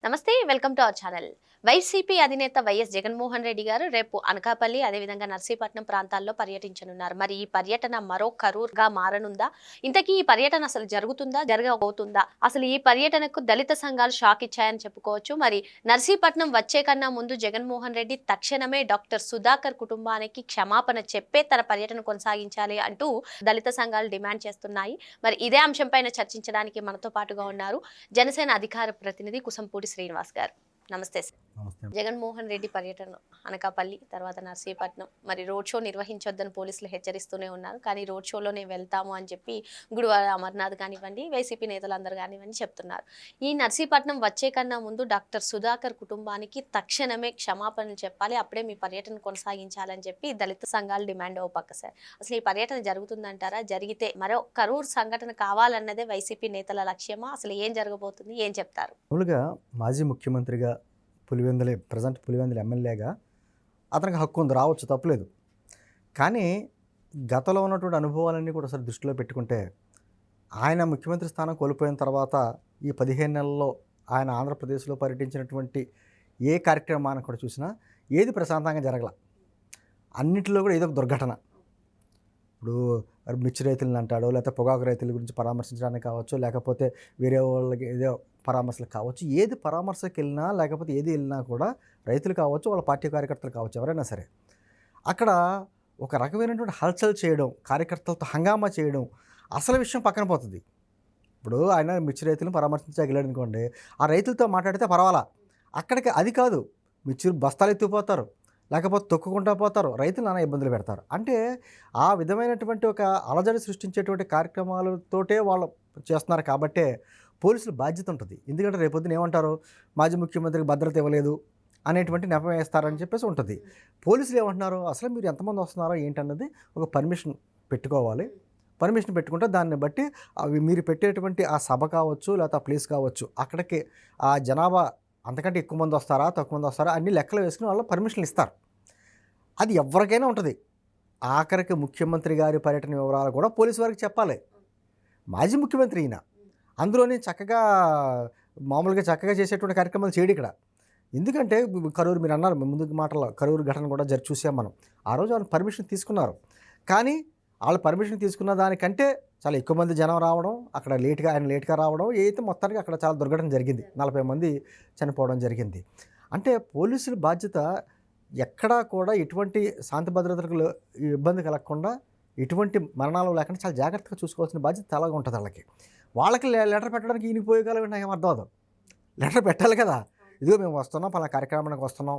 నమస్తే welcome to our channel. YCP అధినేత YS Jaganmohan Reddy గారు రేపు అనకాపల్లి అదేవిధంగా నర్సీపట్నం ప్రాంతాల్లో పర్యటించనున్నారు. మరి ఈ పర్యటన మరో కరూర్గా మారనుందా? ఇంతకీ ఈ పర్యటన అసలు జరుగుతుందా, జరగబోతుందా? అసలు ఈ పర్యటనకు దళిత సంఘాలు షాక్ ఇచ్చాయని చెప్పుకోవచ్చు. మరి నర్సీపట్నం వచ్చే కన్నా ముందు జగన్మోహన్ రెడ్డి తక్షణమే డాక్టర్ సుధాకర్ కుటుంబానికి క్షమాపణ చెప్పే తన పర్యటన కొనసాగించాలి అంటూ దళిత సంఘాలు డిమాండ్ చేస్తున్నాయి. మరి ఇదే అంశంపైన చర్చించడానికి మనతో పాటుగా ఉన్నారు జనసేన అధికార ప్రతినిధి కుసంపూడి శ్రీనివాస్ గారు. నమస్తే సార్. నమస్తే. జగన్మోహన్ రెడ్డి పర్యటన అనకాపల్లి తర్వాత నర్సీపట్నం మరి రోడ్ షో నిర్వహించొద్దని పోలీసులు హెచ్చరిస్తూనే ఉన్నారు. కానీ రోడ్ షోలోనే వెళ్తాము అని చెప్పి గుడివాడ అమర్నాథ్ కానివ్వండి, వైసీపీ నేతలందరూ కానివ్వండి చెప్తున్నారు. ఈ నర్సీపట్నం వచ్చే కన్నా ముందు డాక్టర్ సుధాకర్ కుటుంబానికి తక్షణమే క్షమాపణలు చెప్పాలి, అప్పుడే మీ పర్యటన కొనసాగించాలని చెప్పి దళిత సంఘాలు డిమాండ్ ఓ పక్క సార్. అసలు ఈ పర్యటన జరుగుతుందంటారా? జరిగితే మరో కరూర్ సంఘటన కావాలన్నదే వైసీపీ నేతల లక్ష్యమా? అసలు ఏం జరగబోతుంది? ఏం చెప్తారు? మామూలుగా మాజీ ముఖ్యమంత్రిగా పులివెందుల ఎమ్మెల్యేగా అతనికి హక్కు ఉంది, రావచ్చు, తప్పులేదు. కానీ గతంలో ఉన్నటువంటి అనుభవాలన్నీ కూడా ఒకసారి దృష్టిలో పెట్టుకుంటే ఆయన ముఖ్యమంత్రి స్థానం కోల్పోయిన తర్వాత ఈ 15 నెలల్లో ఆయన ఆంధ్రప్రదేశ్లో పర్యటించినటువంటి ఏ కార్యక్రమాన్ని కూడా చూసినా ఏది ప్రశాంతంగా జరగల. అన్నింటిలో కూడా ఏదో ఒక దుర్ఘటన. ఇప్పుడు మిర్చి రైతులను అంటాడో, లేకపోతే పొగాకు రైతుల గురించి పరామర్శించడానికి కావచ్చు, లేకపోతే వేరే వాళ్ళకి ఏదో పరామర్శలకు కావచ్చు, ఏది పరామర్శకు వెళ్ళినా లేకపోతే ఏది వెళ్ళినా కూడా రైతులు కావచ్చు, వాళ్ళ పార్టీ కార్యకర్తలు కావచ్చు, ఎవరైనా సరే అక్కడ ఒక రకమైనటువంటి హల్చల్ చేయడం, కార్యకర్తలతో హంగామా చేయడం, అసలు విషయం పక్కన పోతుంది. ఇప్పుడు ఆయన మిర్చి రైతులను పరామర్శించగలిగాడు అనుకోండి, ఆ రైతులతో మాట్లాడితే పర్వాలా. అక్కడికి అది కాదు, మిర్చి బస్తాలు ఎత్తుకుపోతారు, లేకపోతే తొక్కుకుంటూ పోతారు, రైతులు నానా ఇబ్బందులు పెడతారు. అంటే ఆ విధమైనటువంటి ఒక అలజడి సృష్టించేటువంటి కార్యక్రమాలతోటే వాళ్ళు చేస్తున్నారు. కాబట్టే పోలీసులు బాధ్యత ఉంటుంది. ఎందుకంటే రేపొద్దున ఏమంటారు, మాజీ ముఖ్యమంత్రికి భద్రత ఇవ్వలేదు అనేటువంటి నెపం వేస్తారని చెప్పేసి ఉంటుంది. పోలీసులు ఏమంటున్నారు, అసలు మీరు ఎంతమంది వస్తున్నారో ఏంటన్నది ఒక పర్మిషన్ పెట్టుకోవాలి. పర్మిషన్ పెట్టుకుంటే దాన్ని బట్టి అవి మీరు పెట్టేటువంటి ఆ సభ కావచ్చు, లేకపోతే ఆ ప్లేస్ కావచ్చు, అక్కడికి ఆ జనాభా అంతకంటే ఎక్కువ మంది వస్తారా, తక్కువ మంది వస్తారా, అన్ని లెక్కలు వేసుకుని వాళ్ళు పర్మిషన్లు ఇస్తారు. అది ఎవరికైనా ఉంటుంది. ఆఖరికి ముఖ్యమంత్రి గారి పర్యటన వివరాలు కూడా పోలీసు వారికి చెప్పాలి. మాజీ ముఖ్యమంత్రి ఈయన, అందులోనే చక్కగా చేసేటువంటి కార్యక్రమాలు చేయడు ఇక్కడ. ఎందుకంటే కరూరు, మీరు అన్నారు ముందు మాటల్లో, కరూరు ఘటన కూడా చూసాం మనం. ఆ రోజు వాళ్ళు పర్మిషన్ తీసుకున్నారు. కానీ వాళ్ళు పర్మిషన్ తీసుకున్న దానికంటే చాలా ఎక్కువ మంది జనం రావడం, అక్కడ ఆయన లేట్గా రావడం, అయితే మొత్తానికి అక్కడ చాలా దుర్ఘటన జరిగింది. 40 మంది చనిపోవడం జరిగింది. అంటే పోలీసుల బాధ్యత ఎక్కడా కూడా ఎటువంటి శాంతి భద్రతలకు ఇబ్బంది కలగకుండా, ఎటువంటి మరణాలు లేకుండా చాలా జాగ్రత్తగా చూసుకోవాల్సిన బాధ్యత చాలాగా ఉంటుంది వాళ్ళకి. వాళ్ళకి లెటర్ పెట్టడానికి ఈయనకి పోయేకాలం నాకు ఏం అర్థం అవుతుంది. లెటర్ పెట్టాలి కదా, ఇదిగో మేము వస్తున్నాం, పలానా కార్యక్రమానికి వస్తున్నాం,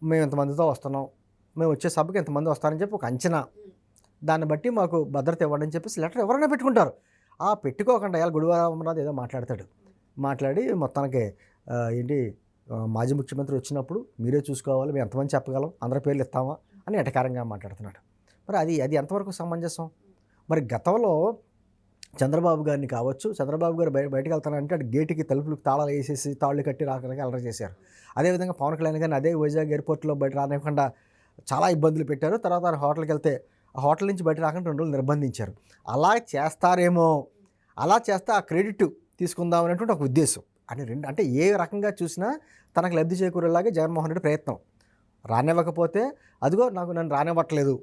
మేము ఇంతమందితో వస్తున్నాం, మేము వచ్చే సభకి ఇంతమంది వస్తారని చెప్పి ఒక అంచనా, దాన్ని బట్టి మాకు భద్రత ఇవ్వండి అని చెప్పేసి లెటర్ ఎవరైనా పెట్టుకుంటారు. పెట్టుకోకుండా ఇలా గుడివాడ అమర్నాథ్ ఏదో మాట్లాడి మొత్తానికి మాజీ ముఖ్యమంత్రి వచ్చినప్పుడు మీరే చూసుకోవాలి, మేము ఎంతమంది చెప్పగలం, అందరి పేర్లు ఇస్తామా అని ఎటకారంగా మాట్లాడుతున్నాడు. మరి అది ఎంతవరకు సమంజసం? మరి గతంలో చంద్రబాబు గారిని కావచ్చు, చంద్రబాబు గారు బయటకు వెళ్తానంటే అటు గేటుకి తలుపులకు తాళాలు వేసేసి తాళ్ళు కట్టి రాకడానికి అలరి చేశారు. అదేవిధంగా పవన్ కళ్యాణ్ గారిని అదే వైజాగ్ ఎయిర్పోర్ట్లో బయట రానివ్వకుండా చాలా ఇబ్బందులు పెట్టారు. తర్వాత ఆయన హోటల్కి వెళ్తే ఆ హోటల్ నుంచి బయట రాకుండా 2 రోజులు నిర్బంధించారు. అలా చేస్తారేమో, అలా చేస్తే ఆ క్రెడిట్ తీసుకుందాం అనేటువంటి ఒక ఉద్దేశం అని అంటే ఏ రకంగా చూసినా తనకు లబ్ధి చేకూరేలాగే జగన్మోహన్ రెడ్డి ప్రయత్నం. రానివ్వకపోతే అదిగో నన్ను రానివ్వట్లేదు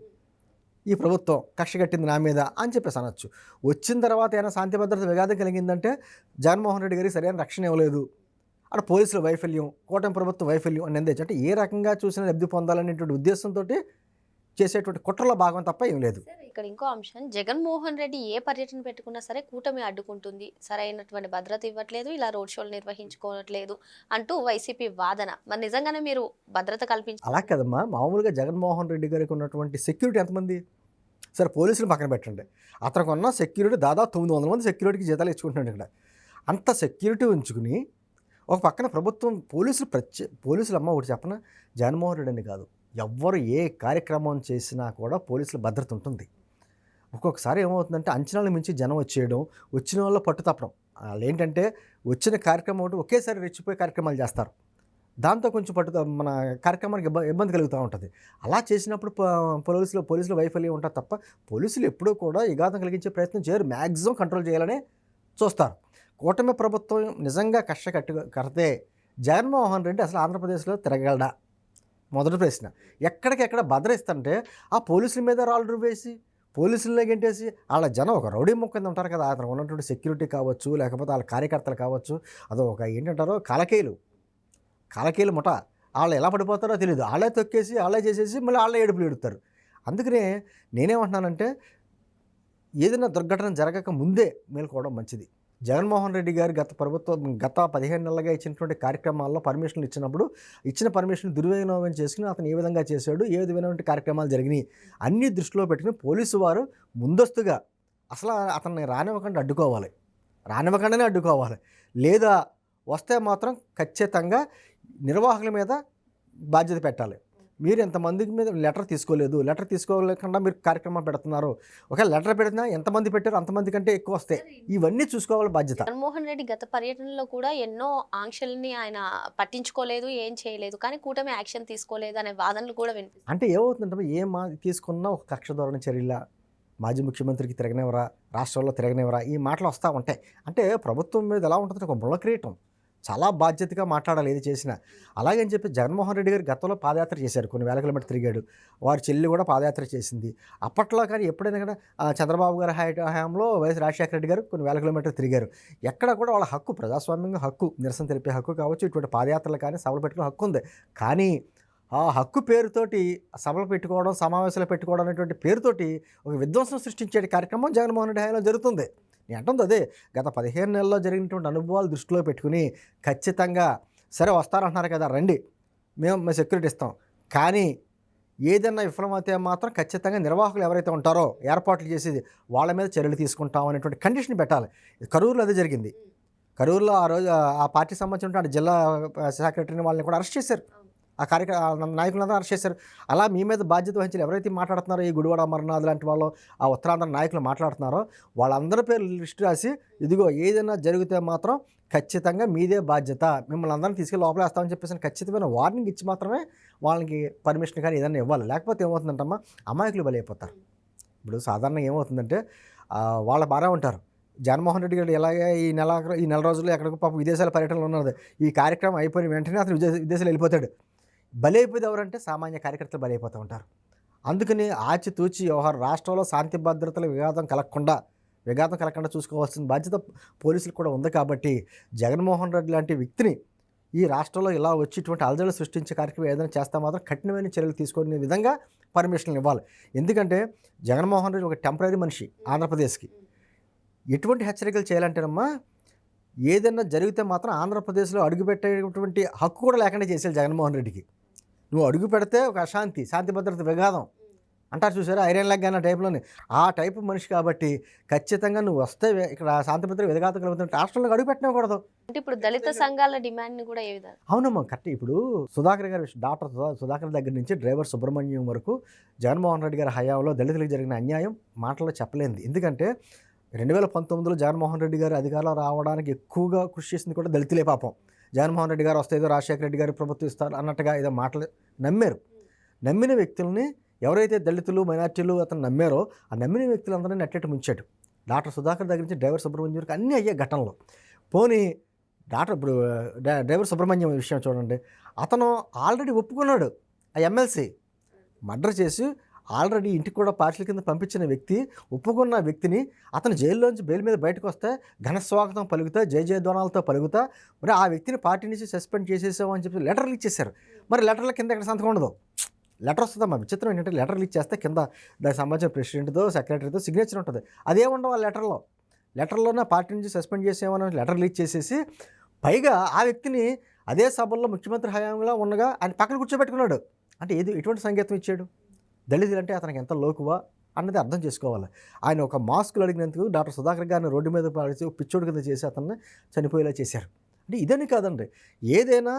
ఈ ప్రభుత్వం, కక్ష కట్టింది నా మీద అని చెప్పేసి అనొచ్చు. వచ్చిన తర్వాత ఏమైనా శాంతి భద్రత విఘాతం కలిగిందంటే జగన్మోహన్ రెడ్డి గారికి సరైన రక్షణ ఇవ్వలేదు, అక్కడ పోలీసుల వైఫల్యం, కూటమి ప్రభుత్వం వైఫల్యం అని నిందించు. అంటే ఏ రకంగా చూసినా లబ్ధి పొందాలనేటువంటి ఉద్దేశంతో చేసేటువంటి కుట్రలో భాగం తప్ప ఏం లేదు. ఇక్కడ ఇంకో అంశం, జగన్మోహన్ రెడ్డి ఏ పర్యటన పెట్టుకున్నా సరే కూటమి అడ్డుకుంటుంది, సరైనటువంటి భద్రత ఇవ్వట్లేదు, ఇలా రోడ్ షోలు నిర్వహించుకోవట్లేదు అంటూ వైసీపీ వాదన. మరి నిజంగానే మీరు భద్రత కల్పించారు? అలా కదమ్మా, మామూలుగా జగన్మోహన్ రెడ్డి గారికి ఉన్నటువంటి సెక్యూరిటీ ఎంతమంది? సరే పోలీసులు పక్కన పెట్టండి, అతనికి ఉన్న సెక్యూరిటీ దాదాపు 900 మంది సెక్యూరిటీకి జీతాలు ఇచ్చుకుంటున్నాడు ఇక్కడ. అంత సెక్యూరిటీ ఉంచుకుని ఒక పక్కన ప్రభుత్వం పోలీసులు అమ్మ ఒకటి చెప్పన, జగన్మోహన్ రెడ్డి అని కాదు, ఎవ్వరు ఏ కార్యక్రమం చేసినా కూడా పోలీసుల భద్రత ఉంటుంది. ఒక్కొక్కసారి ఏమవుతుందంటే అంచనాలు మించి జనం వచ్చేయడం, వచ్చిన వాళ్ళ పట్టు తప్పడం. వాళ్ళు ఏంటంటే వచ్చిన కార్యక్రమం ఒకటి ఒకేసారి రెచ్చిపోయే కార్యక్రమాలు చేస్తారు. దాంతో కొంచెం మన కార్యక్రమానికి ఇబ్బంది కలుగుతూ ఉంటుంది. అలా చేసినప్పుడు పోలీసుల వైఫల్యం ఉంటుంది తప్ప పోలీసులు ఎప్పుడూ కూడా విఘాతం కలిగించే ప్రయత్నం చేయరు. మ్యాక్సిమం కంట్రోల్ చేయాలనే చూస్తారు. కూటమి ప్రభుత్వం నిజంగా కడితే జగన్మోహన్ రెడ్డి అసలు ఆంధ్రప్రదేశ్లో తిరగలడా? మొదటి ప్రశ్న. ఎక్కడికెక్కడ భద్రయిస్తుంటే ఆ పోలీసుల మీద రాళ్ళు వేసి, పోలీసులనే గెంటేసి, ఆళ్ళ జనం ఒక రౌడీ ముక్క కింద ఉంటారు కదా! అతను ఉన్నటువంటి సెక్యూరిటీ కావచ్చు, లేకపోతే ఆళ్ళ కార్యకర్తలు కావచ్చు, అదొక ఏంటంటారు కాలకేయులు ముఠ. ఆళ్ళు ఎలా పడిపోతారో తెలీదు. ఆళ్ళే తొక్కేసి, ఆళ్ళే చేసేసి, మళ్ళీ ఆళ్ళే ఏడుపులు ఏడుస్తారు. అందుకనే నేనేమంటున్నానంటే, ఏదైనా దుర్ఘటన జరగక ముందే మేలుకోవడం మంచిది. జగన్మోహన్ రెడ్డి గారు గత 15 నెలలుగా ఇచ్చినటువంటి కార్యక్రమాల్లో పర్మిషన్లు ఇచ్చినప్పుడు, ఇచ్చిన పర్మిషన్ దుర్వినియోగం చేసుకుని అతను ఏ విధంగా చేశాడు, ఏ విధమైనటువంటి కార్యక్రమాలు జరిగినాయి అన్నీ దృష్టిలో పెట్టుకుని పోలీసు వారు ముందస్తుగా అసలు అతన్ని రానివ్వకుండానే అడ్డుకోవాలి. లేదా వస్తే మాత్రం ఖచ్చితంగా నిర్వాహకుల మీద బాధ్యత పెట్టాలి. మీరు ఎంతమందికి మీద లెటర్ తీసుకోలేకుండా మీరు కార్యక్రమం పెడుతున్నారు. ఒకవేళ లెటర్ పెడినా ఎంతమంది పెట్టారో అంతమంది కంటే ఎక్కువ వస్తాయి. ఇవన్నీ చూసుకోవాలి బాధ్యత. జగన్మోహన్ రెడ్డి గత పర్యటనలో కూడా ఎన్నో ఆంక్షల్ని ఆయన పట్టించుకోలేదు, ఏం చేయలేదు. కానీ కూటమి యాక్షన్ తీసుకోలేదు అనే వాదనలు కూడా వినిపిస్తాయి. అంటే ఏమవుతుందంటే తీసుకున్నా ఒక కక్ష ధోరణి చర్యల, మాజీ ముఖ్యమంత్రికి తిరగనివరా, రాష్ట్రంలో తిరగనివరా, ఈ మాటలు వస్తూ ఉంటాయి. అంటే ప్రభుత్వం మీద ఎలా ఉంటుంది, ఒక ముళ్ళ కిరీటం. చాలా బాధ్యతగా మాట్లాడాలి ఏది చేసినా. అలాగని చెప్పి జగన్మోహన్ రెడ్డి గారు గతంలో పాదయాత్ర చేశారు, కొన్ని వేల కిలోమీటర్ తిరిగాడు. వారి చెల్లి కూడా పాదయాత్ర చేసింది. అప్పట్లో కానీ ఎప్పుడైనా కూడా చంద్రబాబు గారి హయాంలో వైఎస్ రాజశేఖర రెడ్డి గారు కొన్ని వేల కిలోమీటర్లు తిరిగారు. ఎక్కడ కూడా వాళ్ళ హక్కు, ప్రజాస్వామ్యంగా హక్కు, నిరసన తెలిపే హక్కు కావచ్చు, ఇటువంటి పాదయాత్రలు కానీ సభలు పెట్టుకునే హక్కు ఉంది. కానీ ఆ హక్కు పేరుతోటి సభలు పెట్టుకోవడం, సమావేశాలు పెట్టుకోవడం అనేటువంటి పేరుతోటి ఒక విధ్వంసం సృష్టించే కార్యక్రమం జగన్మోహన్ రెడ్డి హయాంలో జరుగుతుంది. నేను అంటుంది అదే, గత 15 నెలల్లో జరిగినటువంటి అనుభవాలు దృష్టిలో పెట్టుకుని ఖచ్చితంగా సరే వస్తారంటున్నారు కదా, రండి, మేము సెక్యూరిటీ ఇస్తాం, కానీ ఏదైనా విఫలమైతే మాత్రం ఖచ్చితంగా నిర్వాహకులు ఎవరైతే ఉంటారో ఏర్పాట్లు చేసేది వాళ్ళ మీద చర్యలు తీసుకుంటాం అనేటువంటి కండిషన్ పెట్టాలి. కరూరులో అదే జరిగింది. కరూరులో ఆ రోజు ఆ పార్టీకి సంబంధించిన జిల్లా సెక్రటరీని వాళ్ళని కూడా అరెస్ట్ చేశారు. ఆ నాయకులందరూ అరెస్ట్ చేశారు. అలా మీ మీద బాధ్యత వహించి ఎవరైతే మాట్లాడుతున్నారో, ఈ గుడివాడ అమర్నాథ్ లాంటి వాళ్ళు, ఆ ఉత్తరాంధ్ర నాయకులు మాట్లాడుతున్నారో వాళ్ళందరి పేర్లు లిస్టు రాసి, ఇదిగో ఏదైనా జరిగితే మాత్రం ఖచ్చితంగా మీదే బాధ్యత, మిమ్మల్ని అందరినీ తీసుకెళ్ళి లోపలేస్తామని చెప్పేసి ఖచ్చితమైన వార్నింగ్ ఇచ్చి మాత్రమే వాళ్ళకి పర్మిషన్ కానీ ఏదైనా ఇవ్వాలి. లేకపోతే ఏమవుతుందంటమ్మా, అమాయకులు బలైపోతారు. ఇప్పుడు సాధారణంగా ఏమవుతుందంటే వాళ్ళ బాగా ఉంటారు. జగన్మోహన్ రెడ్డి గారు ఎలాగే ఈ నెల రోజుల్లో ఎక్కడికో పాపం విదేశాల పర్యటనలో ఉన్నది. ఈ కార్యక్రమం అయిపోయిన వెంటనే అతను విదేశాలు వెళ్ళిపోతాడు. బలైపోయేది ఎవరంటే సామాన్య కార్యకర్తలు బలైపోతూ ఉంటారు. అందుకని ఆచితూచి వ్యవహారం, రాష్ట్రంలో శాంతి భద్రతల విఘాతం కలగకుండా చూసుకోవాల్సిన బాధ్యత పోలీసులకు కూడా ఉంది. కాబట్టి జగన్మోహన్ రెడ్డి లాంటి వ్యక్తిని ఈ రాష్ట్రంలో ఇలా వచ్చి ఇటువంటి అలజడులు సృష్టించే కార్యక్రమం ఏదైనా చేస్తే మాత్రం కఠినమైన చర్యలు తీసుకునే విధంగా పర్మిషన్లు ఇవ్వాలి. ఎందుకంటే జగన్మోహన్ రెడ్డి ఒక టెంపరీ మనిషి ఆంధ్రప్రదేశ్కి. ఎటువంటి హెచ్చరికలు చేయాలంటేనమ్మా, ఏదైనా జరిగితే మాత్రం ఆంధ్రప్రదేశ్లో అడుగుపెట్టేటువంటి హక్కు కూడా లేకుండా చేసేది జగన్మోహన్ రెడ్డికి. నువ్వు అడుగు పెడితే ఒక అశాంతి, శాంతి భద్రత విఘాతం అంటారు చూసారా, ఐరన్ లెగ్ అన్న టైప్లోని ఆ టైపు మనిషి. కాబట్టి ఖచ్చితంగా నువ్వు వస్తే ఇక్కడ శాంతి భద్రత విఘాతం కలుగుతుంటే రాష్ట్రంలో అడుగు పెట్టినకూడదు. అంటే ఇప్పుడు దళిత సంఘాల డిమాండ్ని కూడా ఏ విధంగా? అవునమ్మా, కరెక్ట్. ఇప్పుడు సుధాకర్ గారి డాక్టర్ సుధాకర్ దగ్గర నుంచి డ్రైవర్ సుబ్రహ్మణ్యం వరకు జగన్మోహన్ రెడ్డి గారి హయాంలో దళితులకు జరిగిన అన్యాయం మాటల్లో చెప్పలేంది. ఎందుకంటే 2019లో జగన్మోహన్ రెడ్డి గారు అధికారంలో రావడానికి ఎక్కువగా కృషి చేసింది కూడా దళితులే. పాపం జగన్మోహన్ రెడ్డి గారు వస్తే ఏదో రాజశేఖర రెడ్డి గారు ప్రభుత్వం ఇస్తారు అన్నట్టుగా ఏదో మాటలు నమ్మారు. నమ్మిన వ్యక్తుల్ని ఎవరైతే దళితులు, మైనార్టీలు అతను నమ్మారో ఆ నమ్మిన వ్యక్తులందరినీ నెట్టేట్టు ముంచాడు. డాక్టర్ సుధాకర్ దగ్గర నుంచి డ్రైవర్ సుబ్రహ్మణ్యం వరకు అన్నీ అయ్యే ఘటనలో. పోనీ ఇప్పుడు డ్రైవర్ సుబ్రహ్మణ్యం విషయం చూడండి, అతను ఆల్రెడీ ఒప్పుకున్నాడు. ఆ ఎమ్మెల్సీ మర్డర్ చేసి ఆల్రెడీ ఇంటికి కూడా పార్టీల కింద పంపించిన వ్యక్తి, ఒప్పుకున్న వ్యక్తిని అతను జైల్లోంచి బెయిల్ మీద బయటకు వస్తే ఘనస్వాగతం పలుకుతా, జయధ్వానాలతో పలుకుతా, మరి ఆ వ్యక్తిని పార్టీ నుంచి సస్పెండ్ చేసేసాము అని చెప్పి లెటర్లు ఇచ్చేశారు. మరి లెటర్ల కింద ఎక్కడ సంతకం ఉండదు. లెటర్ వస్తుందమ్మా. విచిత్రం ఏంటంటే లెటర్లు ఇచ్చేస్తే కింద దానికి సంబంధించిన ప్రెసిడెంట్తో, సెక్రటరీతో సిగ్నేచర్ ఉంటుంది. అదేముండవు ఆ లెటర్లోనే పార్టీ నుంచి సస్పెండ్ చేసేమని లెటర్ లీక్ చేసేసి, పైగా ఆ వ్యక్తిని అదే సభల్లో ముఖ్యమంత్రి హయాంలో ఉండగా ఆయన పక్కన కూర్చోబెట్టుకున్నాడు. అంటే ఎటువంటి సంకేతం ఇచ్చాడు? దళితులంటే అతనికి ఎంత లోకువా అన్నది అర్థం చేసుకోవాలి. ఆయన ఒక మాస్కులు అడిగినందుకు డాక్టర్ సుధాకర్ గారిని రోడ్డు మీద పడిచి పిచ్చోడి కింద చేసి అతన్ని చనిపోయేలా చేశారు. అంటే ఇదని కాదండి, ఏదైనా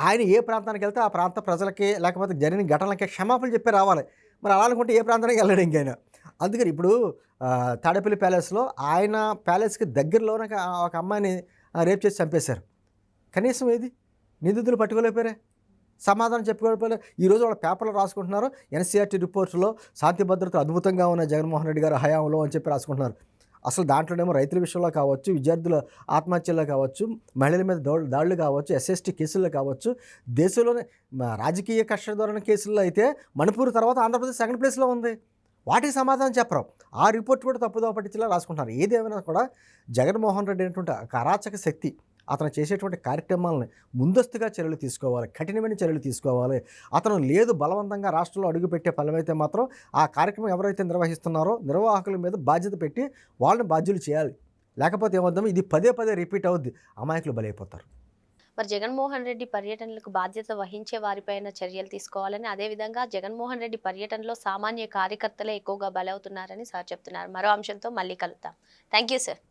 ఆయన ఏ ప్రాంతానికి వెళ్తే ఆ ప్రాంత ప్రజలకి లేకపోతే జరిగిన ఘటనలకి క్షమాపణలు చెప్పి రావాలి. మరి అలా అనుకుంటే ఏ ప్రాంతానికి వెళ్ళాడు ఇంకైనా. అందుకని ఇప్పుడు తాడేపల్లి ప్యాలెస్లో ఆయన ప్యాలెస్కి దగ్గరలోనే ఒక అమ్మాయిని రేప్ చేసి చంపేశారు. కనీసం ఏది నిందితులు పట్టుకోలేకపోయారే, సమాధానం చెప్పుకోలేకపోయారు. ఈరోజు వాళ్ళ పేపర్లో రాసుకుంటున్నారు, ఎన్సీఆర్టీ రిపోర్ట్స్లో శాంతి భద్రత అద్భుతంగా ఉన్న జగన్మోహన్ రెడ్డి గారు హయాంలో అని చెప్పి రాసుకుంటున్నారు. అసలు దాంట్లోనేమో రైతుల విషయంలో కావచ్చు, విద్యార్థుల ఆత్మహత్యల్లో కావచ్చు, మహిళల మీద దాడులు కావచ్చు, ఎస్ఎస్టీ కేసుల్లో కావచ్చు, దేశంలోనే రాజకీయ కక్ష ధోరణి కేసుల్లో అయితే మణిపూర్ తర్వాత ఆంధ్రప్రదేశ్ సెకండ్ ప్లేస్లో ఉంది. వాటికి సమాధానం చెప్పరు. ఆ రిపోర్ట్ కూడా తప్పుదోవ పట్టించేలా రాసుకుంటారు. ఏదేమైనా కూడా జగన్మోహన్ రెడ్డి అనేటువంటి ఒక అరాచక శక్తి అతను చేసేటువంటి కార్యక్రమాలను ముందస్తుగా చర్యలు తీసుకోవాలి, కఠినమైన చర్యలు తీసుకోవాలి. అతను లేదు బలవంతంగా రాష్ట్రంలో అడుగుపెట్టే ఫలమైతే మాత్రం ఆ కార్యక్రమం ఎవరైతే నిర్వహిస్తున్నారో నిర్వాహకుల మీద బాధ్యత పెట్టి వాళ్ళని బాధ్యులు చేయాలి. లేకపోతే ఏమవుద్దాం, ఇది పదే పదే రిపీట్ అవుద్ది, అమాయకులు బలైపోతారు. మరి జగన్మోహన్ రెడ్డి పర్యటనలకు బాధ్యత వహించే వారిపైన చర్యలు తీసుకోవాలని, అదేవిధంగా జగన్మోహన్ రెడ్డి పర్యటనలో సామాన్య కార్యకర్తలే ఎక్కువగా బలవుతున్నారని సార్ చెప్తున్నారు. మరో అంశంతో మళ్ళీ కలుద్దాం. Thank you sir.